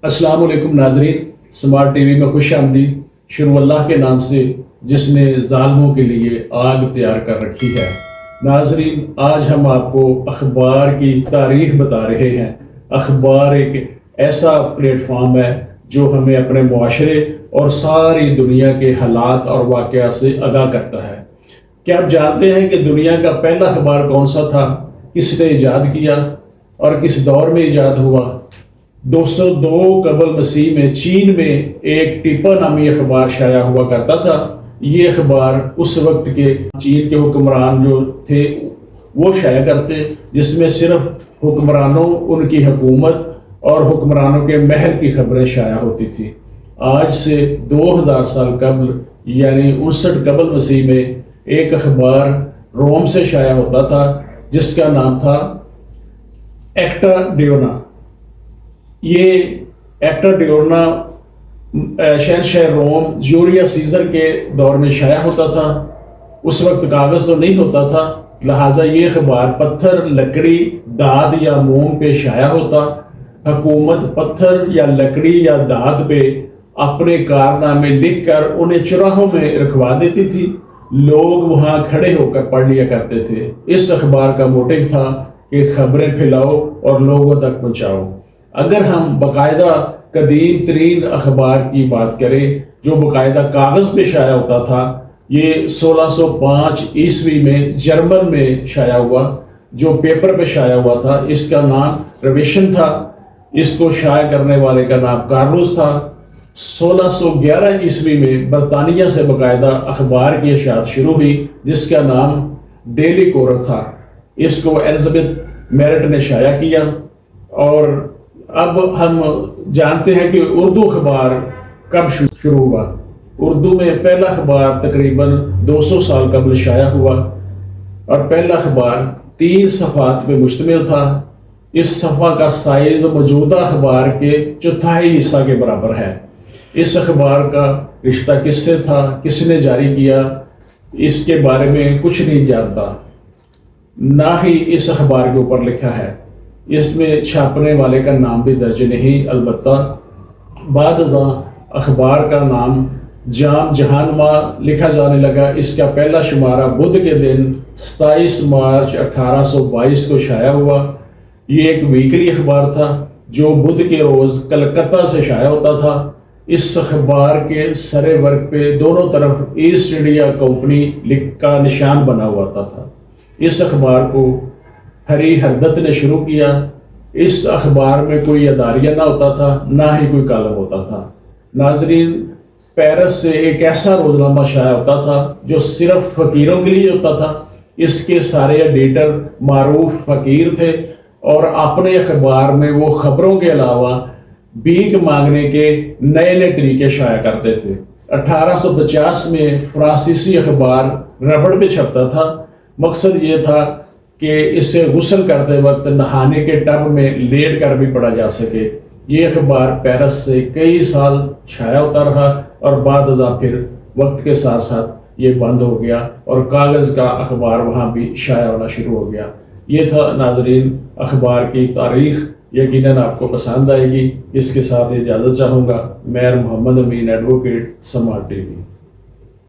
السلام علیکم ناظرین، سمارٹ ٹی وی میں خوش آمدید۔ شروع اللہ کے نام سے جس نے ظالموں کے لیے آگ تیار کر رکھی ہے۔ ناظرین، آج ہم آپ کو اخبار کی تاریخ بتا رہے ہیں۔ اخبار ایک ایسا پلیٹ فارم ہے جو ہمیں اپنے معاشرے اور ساری دنیا کے حالات اور واقعات سے آگاہ کرتا ہے۔ کیا آپ جانتے ہیں کہ دنیا کا پہلا اخبار کون سا تھا؟ کس نے ایجاد کیا اور کس دور میں ایجاد ہوا؟ 202 قبل مسیح میں چین میں ایک ٹیپا نامی اخبار شائع ہوا کرتا تھا۔ یہ اخبار اس وقت کے چین کے حکمران جو تھے وہ شائع کرتے، جس میں صرف حکمرانوں، ان کی حکومت اور حکمرانوں کے محل کی خبریں شائع ہوتی تھی۔ آج سے 2000 سال قبل یعنی 59 قبل مسیح میں ایک اخبار روم سے شائع ہوتا تھا جس کا نام تھا ایکٹا ڈیورنا۔ یہ ایکٹا ڈیورنا شہنشاہ روم جولیس سیزر کے دور میں شائع ہوتا تھا۔ اس وقت کاغذ تو نہیں ہوتا تھا، لہٰذا یہ اخبار پتھر، لکڑی، دھات یا موم پہ شائع ہوتا۔ حکومت پتھر یا لکڑی یا دھات پہ اپنے کارنامے لکھ کر انہیں چوراہوں میں رکھوا دیتی تھی۔ لوگ وہاں کھڑے ہو کر پڑھ لیا کرتے تھے۔ اس اخبار کا موٹیو تھا کہ خبریں پھیلاؤ اور لوگوں تک پہنچاؤ۔ اگر ہم باقاعدہ قدیم ترین اخبار کی بات کریں جو باقاعدہ کاغذ پہ شائع ہوتا تھا، یہ 1605 عیسوی میں جرمن میں شائع ہوا۔ جو پیپر پہ شائع ہوا تھا اس کا نام ریویشن تھا۔ اس کو شائع کرنے والے کا نام کارلوس تھا۔ 1611 عیسوی میں برطانیہ سے باقاعدہ اخبار کی اشاعت شروع ہوئی جس کا نام ڈیلی کورر تھا۔ اس کو ایلزبتھ میرٹ نے شائع کیا۔ اور اب ہم جانتے ہیں کہ اردو اخبار کب شروع ہوا۔ اردو میں پہلا اخبار تقریباً 200 سال قبل شائع ہوا اور پہلا اخبار 3 صفحات پہ مشتمل تھا۔ اس صفحہ کا سائز موجودہ اخبار کے چوتھائی حصہ کے برابر ہے۔ اس اخبار کا رشتہ کس سے تھا، کس نے جاری کیا، اس کے بارے میں کچھ نہیں جانتا، نہ ہی اس اخبار کے اوپر لکھا ہے۔ اس میں چھاپنے والے کا نام بھی درج نہیں۔ البتہ بعد ازاں اخبار کا نام جام جہانما لکھا جانے لگا۔ اس کا پہلا شمارہ بدھ کے دن 27 مارچ 1822 کو شائع ہوا۔ یہ ایک ویکلی اخبار تھا جو بدھ کے روز کلکتہ سے شائع ہوتا تھا۔ اس اخبار کے سر ورق پہ دونوں طرف ایسٹ انڈیا کمپنی کا نشان بنا ہوا تھا۔ اس اخبار کو ہری ہردت نے شروع کیا۔ اس اخبار میں کوئی اداریہ نہ ہوتا تھا، نہ ہی کوئی کالم ہوتا تھا۔ ناظرین، پیرس سے ایک ایسا روزنامہ شائع ہوتا تھا جو صرف فقیروں کے لیے ہوتا تھا۔ اس کے سارے ایڈیٹر معروف فقیر تھے اور اپنے اخبار میں وہ خبروں کے علاوہ بھیک مانگنے کے نئے نئے طریقے شائع کرتے تھے۔ 1850 میں فرانسیسی اخبار ربڑ پہ چھپتا تھا۔ مقصد یہ تھا کہ اسے غسل کرتے وقت نہانے کے ٹب میں لیٹ کر بھی پڑھا جا سکے۔ یہ اخبار پیرس سے کئی سال شائع ہوتا رہا اور بعد ازاں پھر وقت کے ساتھ ساتھ یہ بند ہو گیا اور کاغذ کا اخبار وہاں بھی شائع ہونا شروع ہو گیا۔ یہ تھا ناظرین اخبار کی تاریخ۔ یقیناً آپ کو پسند آئے گی۔ اس کے ساتھ اجازت چاہوں گا۔ میں محمد امین ایڈوکیٹ، سمارٹ ٹی وی۔